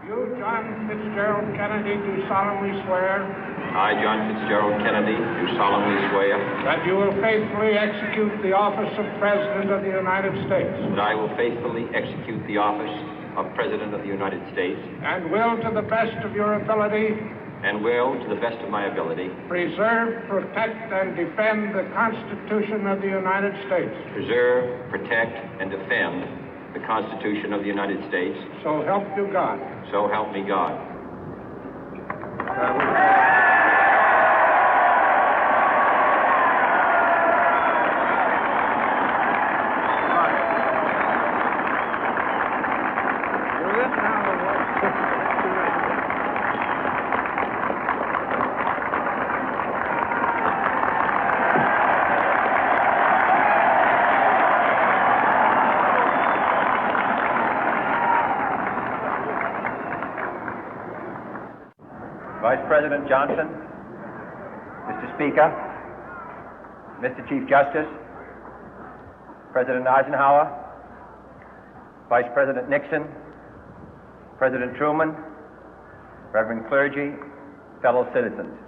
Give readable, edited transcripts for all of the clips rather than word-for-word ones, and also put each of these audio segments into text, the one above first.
You, John Fitzgerald Kennedy, do solemnly swear. I, John Fitzgerald Kennedy, do solemnly swear. That you will faithfully execute the office of President of the United States. That I will faithfully execute the office of President of the United States. And will, to the best of your ability. And will, to the best of my ability. Preserve, protect, and defend the Constitution of the United States. Preserve, protect, and defend the Constitution of the United States. So help you God. So help me God. Vice President Johnson, Mr. Speaker, Mr. Chief Justice, President Eisenhower, Vice President Nixon, President Truman, Reverend clergy, fellow citizens.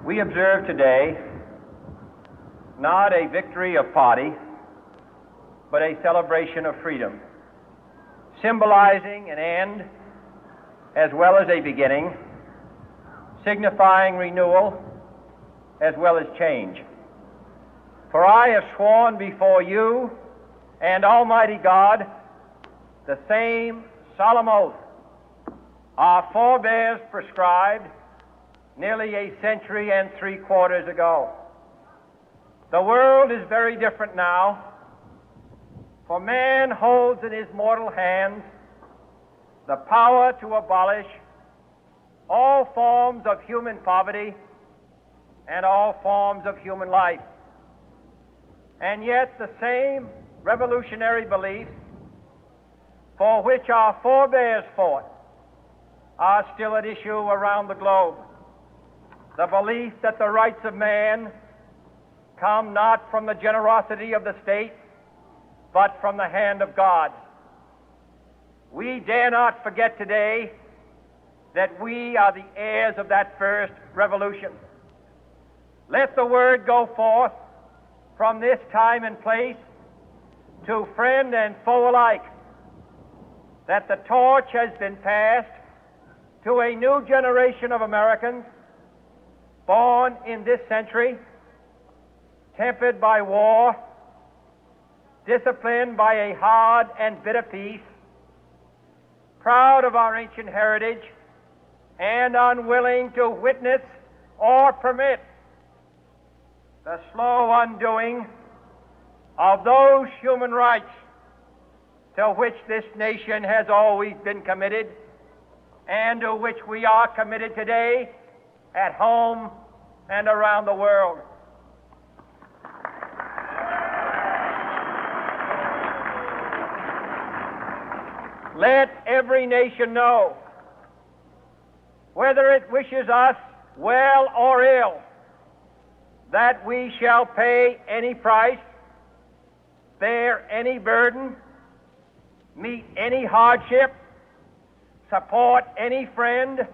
We observe today not a victory of party, but a celebration of freedom, symbolizing an end as well as a beginning, signifying renewal as well as change. For I have sworn before you and Almighty God the same solemn oath our forebears prescribed nearly a century and 3/4 ago. The world is very different now, for man holds in his mortal hands the power to abolish all forms of human poverty and all forms of human life. And yet the same revolutionary beliefs for which our forebears fought are still at issue around the globe. The belief that the rights of man come not from the generosity of the state, but from the hand of God. We dare not forget today that we are the heirs of that first revolution. Let the word go forth from this time and place to friend and foe alike that the torch has been passed to a new generation of Americans born in this century, tempered by war, disciplined by a hard and bitter peace, proud of our ancient heritage, and unwilling to witness or permit the slow undoing of those human rights to which this nation has always been committed and to which we are committed today at home and around the world. Let every nation know, whether it wishes us well or ill, that we shall pay any price, bear any burden, meet any hardship, support any friend,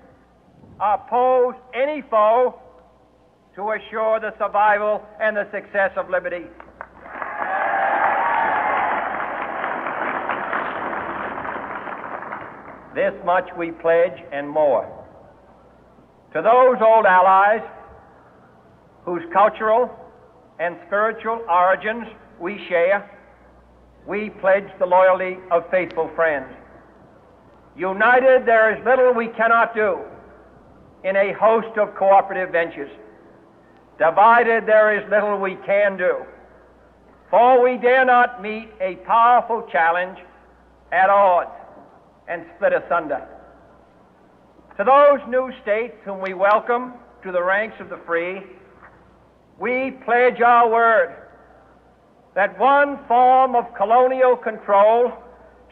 oppose any foe to assure the survival and the success of liberty. This much we pledge and more. To those old allies whose cultural and spiritual origins we share, we pledge the loyalty of faithful friends. United, there is little we cannot do in a host of cooperative ventures. Divided, there is little we can do, for we dare not meet a powerful challenge at odds and split asunder. To those new states whom we welcome to the ranks of the free, we pledge our word that one form of colonial control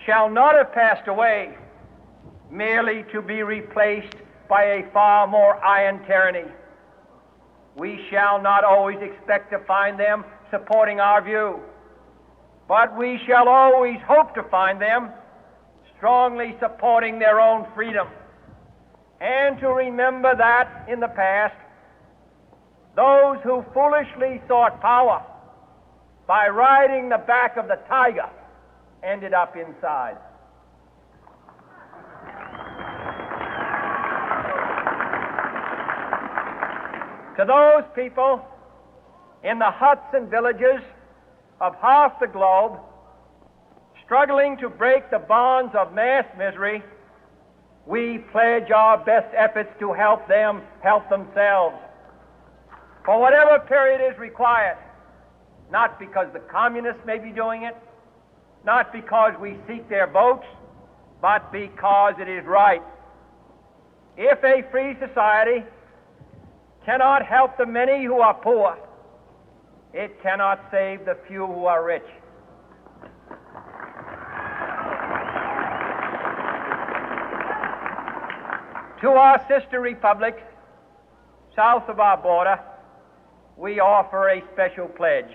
shall not have passed away merely to be replaced by a far more iron tyranny. We shall not always expect to find them supporting our view, but we shall always hope to find them strongly supporting their own freedom, and to remember that in the past, those who foolishly sought power by riding the back of the tiger ended up inside. To those people in the huts and villages of half the globe struggling to break the bonds of mass misery, we pledge our best efforts to help them help themselves for whatever period is required, not because the communists may be doing it, not because we seek their votes, but because it is right. If a free society cannot help the many who are poor, it cannot save the few who are rich. To our sister republics south of our border, we offer a special pledge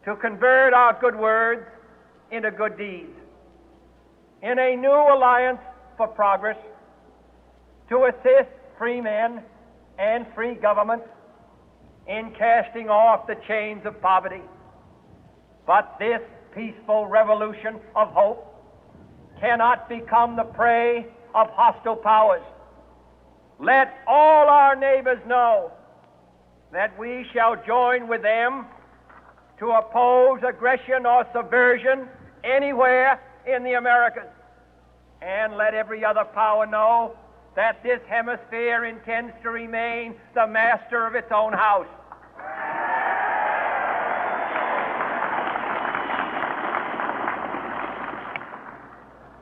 to convert our good words into good deeds, in a new alliance for progress, to assist free men and free governments in casting off the chains of poverty. But this peaceful revolution of hope cannot become the prey of hostile powers. Let all our neighbors know that we shall join with them to oppose aggression or subversion anywhere in the Americas. And let every other power know that this hemisphere intends to remain the master of its own house.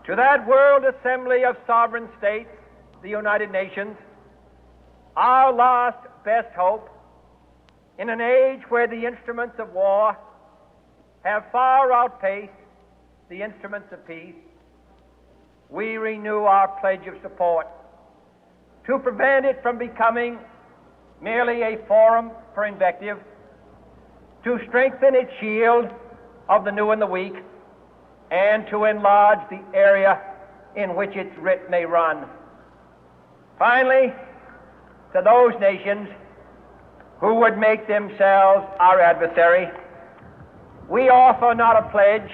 To that World Assembly of Sovereign States, the United Nations, our last best hope, in an age where the instruments of war have far outpaced the instruments of peace, we renew our pledge of support to prevent it from becoming merely a forum for invective, to strengthen its shield of the new and the weak, and to enlarge the area in which its writ may run. Finally, to those nations who would make themselves our adversary, we offer not a pledge,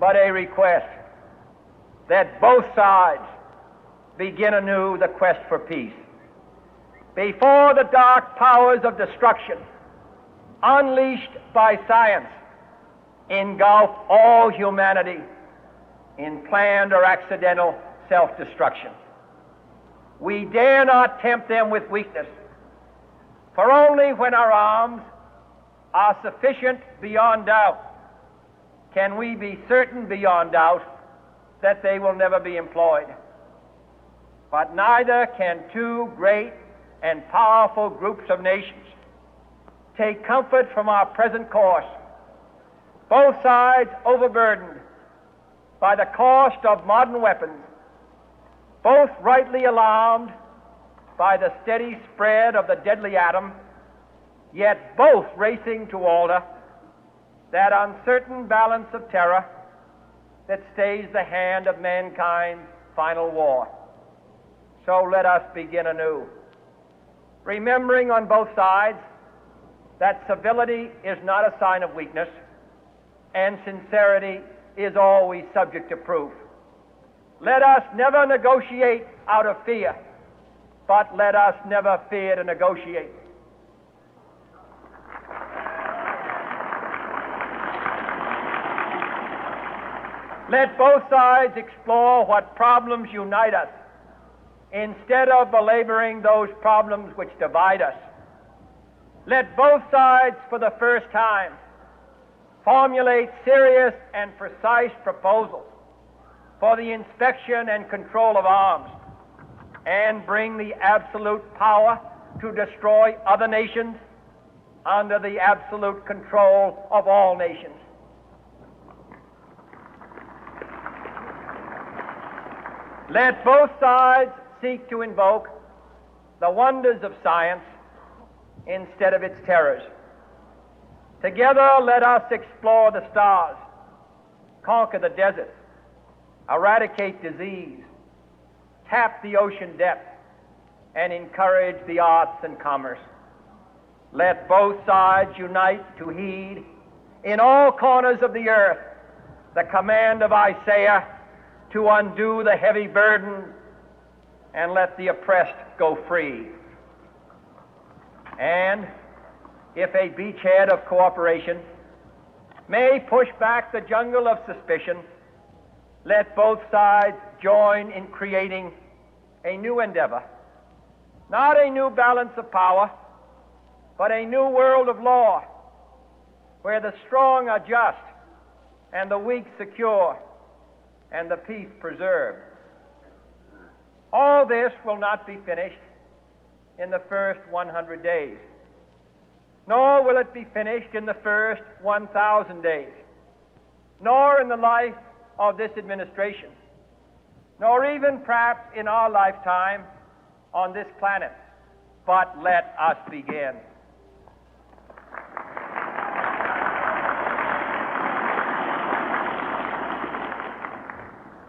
but a request that both sides begin anew the quest for peace. Before the dark powers of destruction, unleashed by science, engulf all humanity in planned or accidental self-destruction, we dare not tempt them with weakness, for only when our arms are sufficient beyond doubt can we be certain beyond doubt that they will never be employed. But neither can two great and powerful groups of nations take comfort from our present course, both sides overburdened by the cost of modern weapons, both rightly alarmed by the steady spread of the deadly atom, yet both racing to alter that uncertain balance of terror that stays the hand of mankind's final war. So let us begin anew, remembering on both sides that civility is not a sign of weakness, and sincerity is always subject to proof. Let us never negotiate out of fear, but let us never fear to negotiate. Let both sides explore what problems unite us, instead of belaboring those problems which divide us. Let both sides, for the first time, formulate serious and precise proposals for the inspection and control of arms, and bring the absolute power to destroy other nations under the absolute control of all nations. Let both sides seek to invoke the wonders of science instead of its terrors. Together, let us explore the stars, conquer the deserts, eradicate disease, tap the ocean depth, and encourage the arts and commerce. Let both sides unite to heed in all corners of the earth the command of Isaiah to undo the heavy burden and let the oppressed go free. And if a beachhead of cooperation may push back the jungle of suspicion, let both sides join in creating a new endeavor, not a new balance of power, but a new world of law, where the strong are just and the weak secure and the peace preserved. All this will not be finished in the first 100 days, nor will it be finished in the first 1,000 days, nor in the life of this administration, nor even perhaps in our lifetime on this planet. But let us begin.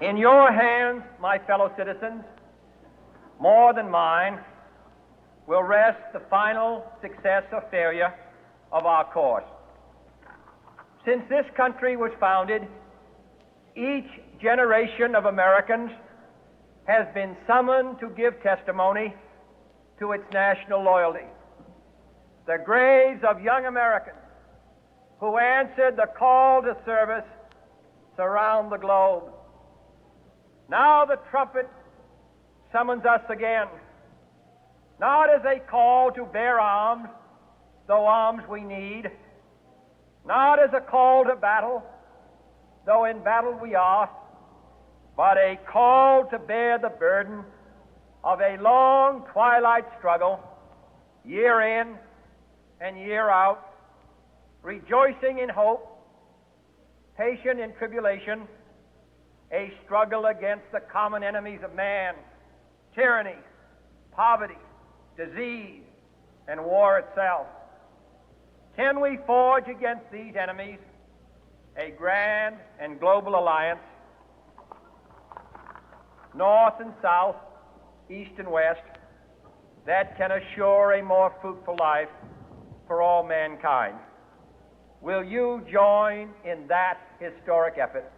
In your hands, my fellow citizens, more than mine, will rest the final success or failure of our course. Since this country was founded, each generation of Americans has been summoned to give testimony to its national loyalty. The graves of young Americans who answered the call to service surround the globe. Now the trumpet summons us again, not as a call to bear arms, though arms we need, not as a call to battle, though in battle we are, but a call to bear the burden of a long twilight struggle, year in and year out, rejoicing in hope, patient in tribulation, a struggle against the common enemies of man, tyranny, poverty, disease, and war itself. Can we forge against these enemies a grand and global alliance, north and south, east and west, that can assure a more fruitful life for all mankind? Will you join in that historic effort?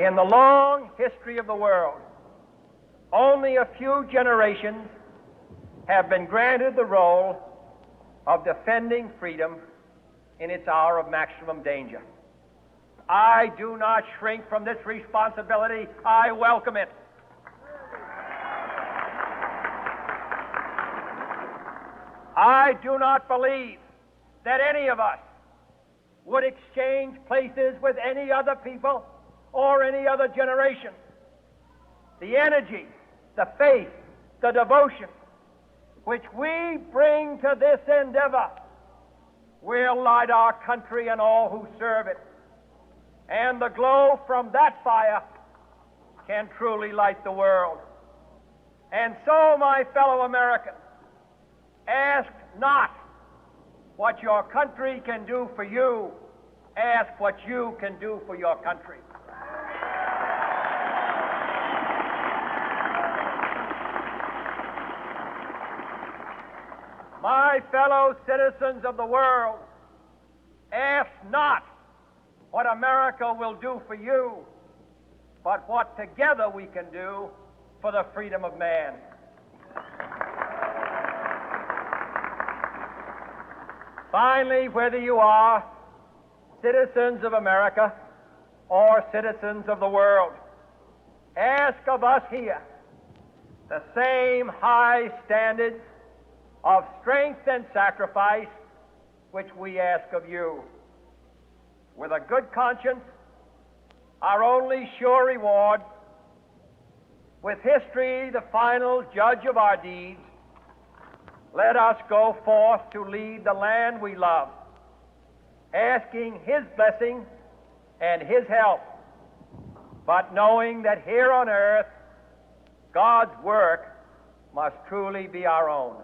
In the long history of the world, only a few generations have been granted the role of defending freedom in its hour of maximum danger. I do not shrink from this responsibility. I welcome it. I do not believe that any of us would exchange places with any other people or any other generation. The energy, the faith, the devotion which we bring to this endeavor will light our country and all who serve it. And the glow from that fire can truly light the world. And so, my fellow Americans, ask not what your country can do for you. Ask what you can do for your country. My fellow citizens of the world, ask not what America will do for you, but what together we can do for the freedom of man. Finally, whether you are citizens of America or citizens of the world, ask of us here the same high standards of strength and sacrifice which we ask of you. With a good conscience, our only sure reward, with history the final judge of our deeds, let us go forth to lead the land we love, asking His blessing and His help, but knowing that here on earth God's work must truly be our own.